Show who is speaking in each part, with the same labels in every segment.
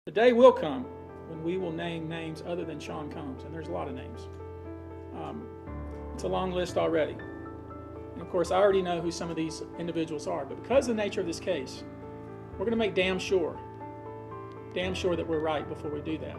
Speaker 1: The day will come when we will name names other than Sean Combs, and there's a lot of names. It's a long list already. And of course, I already know who some of these individuals are, but because of the nature of this case, we're going to make damn sure that we're right before we do that.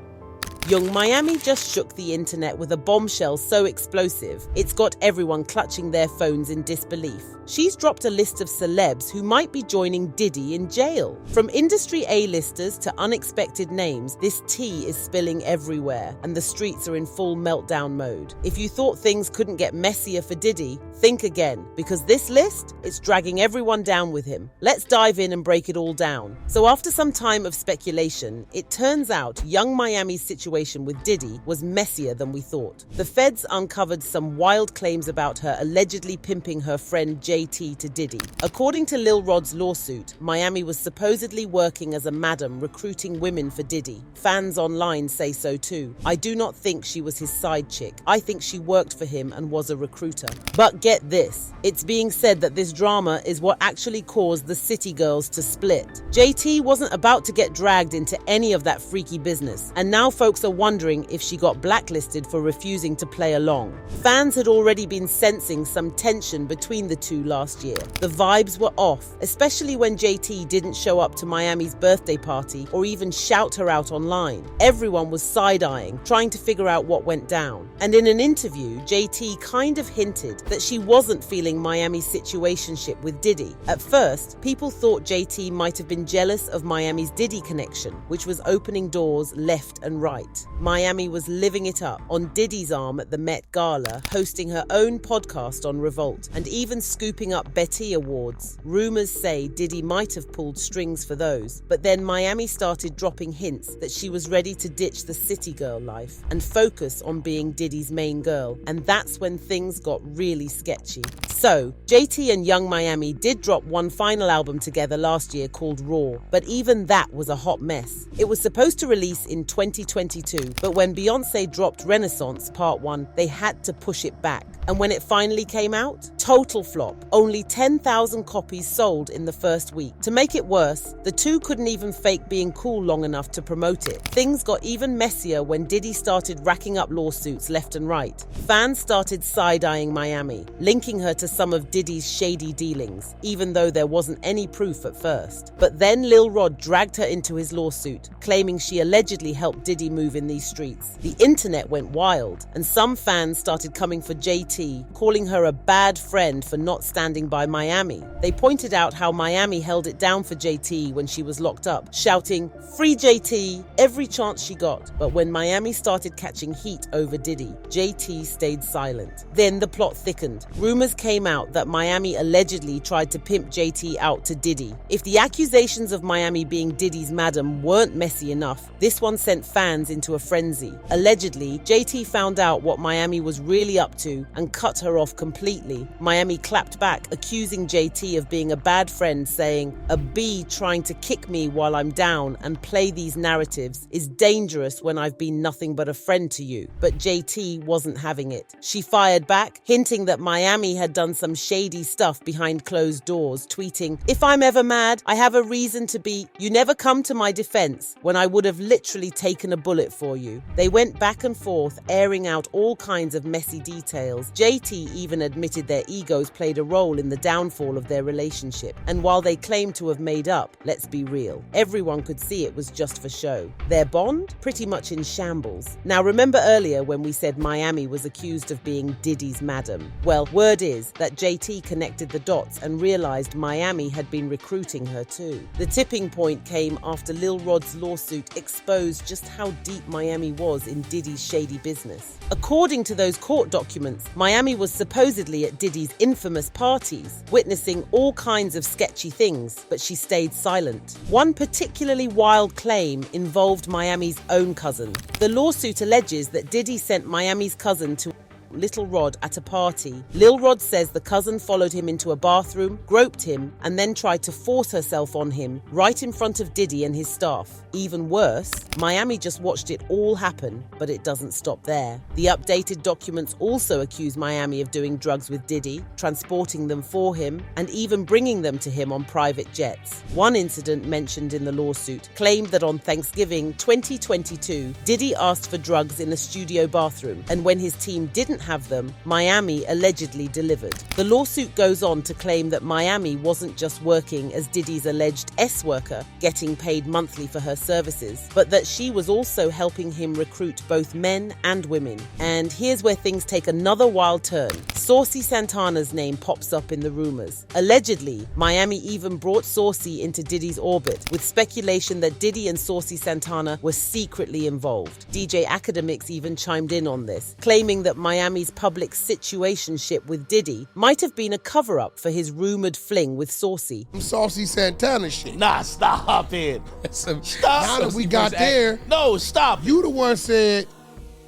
Speaker 2: Young Miami just shook the internet with a bombshell so explosive, it's got everyone clutching their phones in disbelief. She's dropped a list of celebs who might be joining Diddy in jail. From industry A-listers to unexpected names, this tea is spilling everywhere, and the streets are in full meltdown mode. If you thought things couldn't get messier for Diddy, think again, because this list, it's dragging everyone down with him. Let's dive in and break it all down. So after some time of speculation, it turns out young Miami's situation with Diddy was messier than we thought. The feds uncovered some wild claims about her allegedly pimping her friend JT to Diddy. According to Lil Rod's lawsuit, Miami was supposedly working as a madam recruiting women for Diddy. Fans online say so too. I do not think she was his side chick. I think she worked for him and was a recruiter. But get this, it's being said that this drama is what actually caused the City Girls to split. JT wasn't about to get dragged into any of that freaky business, and now folks are wondering if she got blacklisted for refusing to play along. Fans had already been sensing some tension between the two last year. The vibes were off, especially when JT didn't show up to Miami's birthday party or even shout her out online. Everyone was side-eyeing, trying to figure out what went down. And in an interview, JT kind of hinted that she wasn't feeling Miami's situationship with Diddy. At first, people thought JT might have been jealous of Miami's Diddy connection, which was opening doors left and right. Miami was living it up on Diddy's arm at the Met Gala, hosting her own podcast on Revolt, and even scooping up Betty Awards. Rumors say Diddy might have pulled strings for those, but then Miami started dropping hints that she was ready to ditch the city girl life and focus on being Diddy's main girl, and that's when things got really sketchy. So, JT and Young Miami did drop one final album together last year called Raw, but even that was a hot mess. It was supposed to release in 2022, but when Beyoncé dropped Renaissance Part 1, they had to push it back. And when it finally came out, total flop. Only 10,000 copies sold in the first week. To make it worse, the two couldn't even fake being cool long enough to promote it. Things got even messier when Diddy started racking up lawsuits left and right. Fans started side-eyeing Miami, linking her to some of Diddy's shady dealings, even though there wasn't any proof at first. But then Lil Rod dragged her into his lawsuit, claiming she allegedly helped Diddy move in these streets. The internet went wild, and some fans started coming for JT, calling her a bad friend for not standing by Miami. They pointed out how Miami held it down for JT when she was locked up, shouting, "Free JT," every chance she got. But when Miami started catching heat over Diddy, JT stayed silent. Then the plot thickened. Rumors came out that Miami allegedly tried to pimp JT out to Diddy. If the accusations of Miami being Diddy's madam weren't messy enough, this one sent fans into a frenzy. Allegedly, JT found out what Miami was really up to and cut her off completely. Miami clapped back, accusing JT of being a bad friend, saying, "A bee trying to kick me while I'm down and play these narratives is dangerous when I've been nothing but a friend to you." But JT wasn't having it. She fired back, hinting that Miami had done some shady stuff behind closed doors, tweeting, "If I'm ever mad, I have a reason to be. You never come to my defense when I would have literally taken a bullet for you." They went back and forth, airing out all kinds of messy details. JT even admitted their egos played a role in the downfall of their relationship. And while they claimed to have made up, let's be real, everyone could see it was just for show. Their bond? Pretty much in shambles. Now remember earlier when we said Miami was accused of being Diddy's madam? Well, word is that JT connected the dots and realized Miami had been recruiting her too. The tipping point came after Lil Rod's lawsuit exposed just how deep Miami was in Diddy's shady business. According to those court documents, Miami was supposedly at Diddy's infamous parties, witnessing all kinds of sketchy things, but she stayed silent. One particularly wild claim involved Miami's own cousin. The lawsuit alleges that Diddy sent Miami's cousin to Little Rod at a party. Lil Rod says the cousin followed him into a bathroom, groped him, and then tried to force herself on him right in front of Diddy and his staff. Even worse, Miami just watched it all happen, but it doesn't stop there. The updated documents also accuse Miami of doing drugs with Diddy, transporting them for him, and even bringing them to him on private jets. One incident mentioned in the lawsuit claimed that on Thanksgiving 2022, Diddy asked for drugs in a studio bathroom, and when his team didn't have them, Miami allegedly delivered. The lawsuit goes on to claim that Miami wasn't just working as Diddy's alleged S-worker, getting paid monthly for her services, but that she was also helping him recruit both men and women. And here's where things take another wild turn. Saucy Santana's name pops up in the rumors. Allegedly, Miami even brought Saucy into Diddy's orbit, with speculation that Diddy and Saucy Santana were secretly involved. DJ Academics even chimed in on this, claiming that Miami's public situationship with Diddy might have been a cover-up for his rumored fling with Saucy.
Speaker 3: Saucy Santana shit.
Speaker 4: Nah, stop it. Stop.
Speaker 3: Now that we got there,
Speaker 4: no, stop.
Speaker 3: You the one said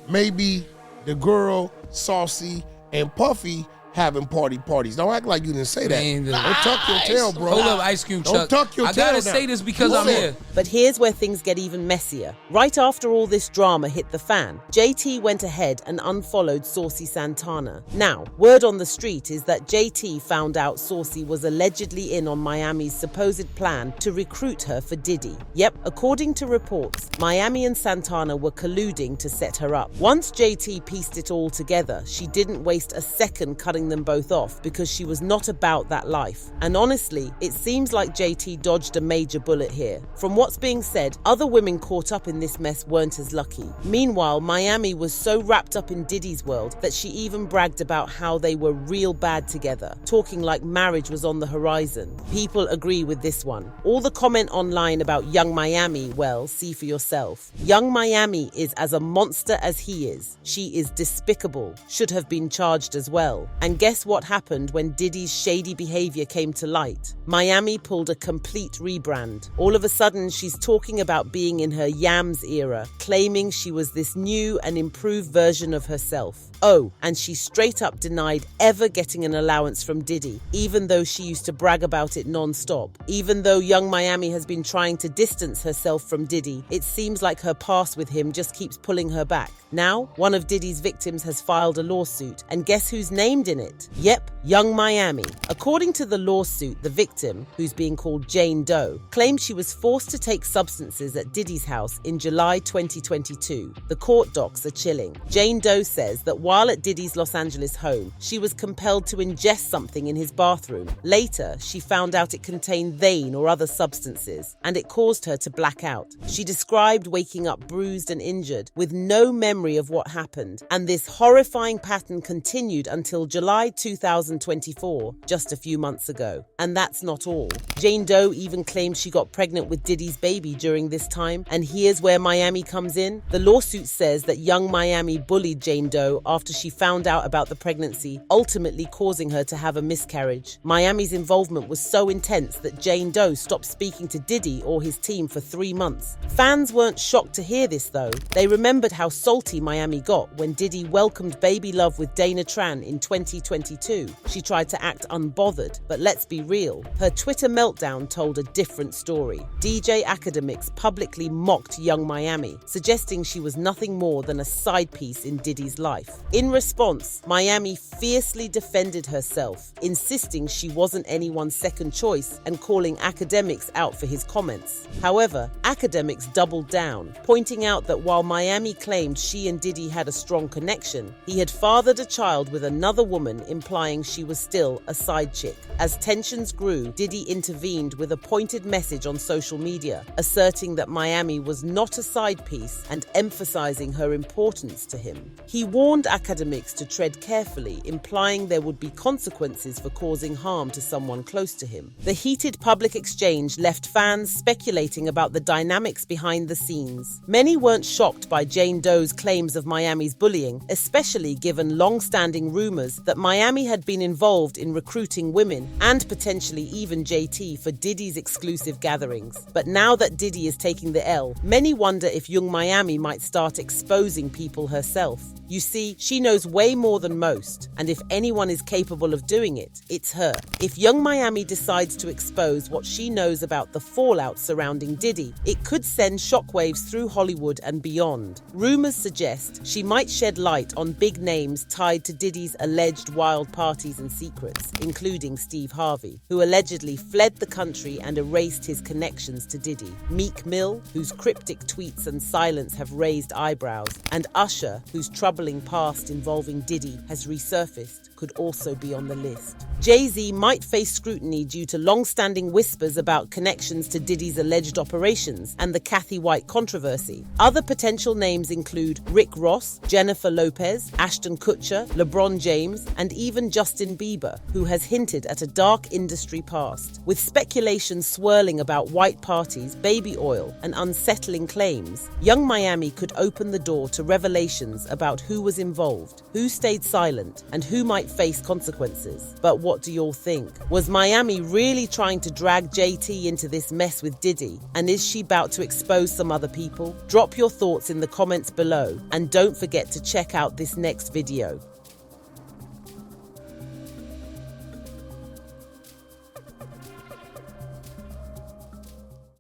Speaker 3: maybe the girl, Saucy, and Puffy having parties. Don't act like you didn't say that.
Speaker 5: Man,
Speaker 3: don't tuck your tail, bro.
Speaker 5: Hold up, Ice Cube Chuck.
Speaker 3: Don't tuck your
Speaker 5: I
Speaker 3: tail
Speaker 5: gotta
Speaker 3: down.
Speaker 5: say this because I'm here.
Speaker 2: But here's where things get even messier. Right after all this drama hit the fan, JT went ahead and unfollowed Saucy Santana. Now, word on the street is that JT found out Saucy was allegedly in on Miami's supposed plan to recruit her for Diddy. Yep, according to reports, Miami and Santana were colluding to set her up. Once JT pieced it all together, she didn't waste a second cutting them both off because she was not about that life. And honestly, it seems like JT dodged a major bullet here. From what's being said, other women caught up in this mess weren't as lucky. Meanwhile, Miami was so wrapped up in Diddy's world that she even bragged about how they were real bad together, talking like marriage was on the horizon. People agree with this one. All the comment online about young Miami, well, see for yourself. Young Miami is as a monster as he is. She is despicable, should have been charged as well. And guess what happened when Diddy's shady behavior came to light? Miami pulled a complete rebrand. All of a sudden, she's talking about being in her Yams era, claiming she was this new and improved version of herself. Oh, and she straight up denied ever getting an allowance from Diddy, even though she used to brag about it non-stop. Even though young Miami has been trying to distance herself from Diddy, it seems like her past with him just keeps pulling her back. Now, one of Diddy's victims has filed a lawsuit, and guess who's named in it? Yep, young Miami. According to the lawsuit, the victim, who's being called Jane Doe, claimed she was forced to take substances at Diddy's house in July 2022. The court docs are chilling. Jane Doe says that while at Diddy's Los Angeles home, she was compelled to ingest something in his bathroom. Later, she found out it contained vein or other substances, and it caused her to black out. She described waking up bruised and injured, with no memory of what happened, and this horrifying pattern continued until July 2024, just a few months ago. And that's not all. Jane Doe even claimed she got pregnant with Diddy's baby during this time, and here's where Miami comes in. The lawsuit says that young Miami bullied Jane Doe after she found out about the pregnancy, ultimately causing her to have a miscarriage. Miami's involvement was so intense that Jane Doe stopped speaking to Diddy or his team for 3 months. Fans weren't shocked to hear this though. They remembered how salty Miami got when Diddy welcomed baby love with Dana Tran in 2022. She tried to act unbothered, but let's be real, her Twitter meltdown told a different story. DJ Academics publicly mocked young Miami, suggesting she was nothing more than a side piece in Diddy's life. In response, Miami fiercely defended herself, insisting she wasn't anyone's second choice and calling Academics out for his comments. However, Academics doubled down, pointing out that while Miami claimed she and Diddy had a strong connection, he had fathered a child with another woman, implying she was still a side chick. As tensions grew, Diddy intervened with a pointed message on social media, asserting that Miami was not a side piece and emphasizing her importance to him. He warned Academics to tread carefully, implying there would be consequences for causing harm to someone close to him. The heated public exchange left fans speculating about the dynamics behind the scenes. Many weren't shocked by Jane Doe's claims of Miami's bullying, especially given long-standing rumors that Miami had been involved in recruiting women and potentially even JT for Diddy's exclusive gatherings. But now that Diddy is taking the L, many wonder if young Miami might start exposing people herself. You see, she She knows way more than most, and if anyone is capable of doing it, it's her. If Young Miami decides to expose what she knows about the fallout surrounding Diddy, it could send shockwaves through Hollywood and beyond. Rumors suggest she might shed light on big names tied to Diddy's alleged wild parties and secrets, including Steve Harvey, who allegedly fled the country and erased his connections to Diddy, Meek Mill, whose cryptic tweets and silence have raised eyebrows, and Usher, whose troubling past involving Diddy has resurfaced, could also be on the list. Jay-Z might face scrutiny due to long-standing whispers about connections to Diddy's alleged operations and the Kathy White controversy. Other potential names include Rick Ross, Jennifer Lopez, Ashton Kutcher, LeBron James, and even Justin Bieber, who has hinted at a dark industry past. With speculation swirling about white parties, baby oil, and unsettling claims, Young Miami could open the door to revelations about who was involved, who stayed silent, and who might face consequences. But what do you all think? Was Miami really trying to drag JT into this mess with Diddy? And is she about to expose some other people? Drop your thoughts in the comments below, and don't forget to check out this next video.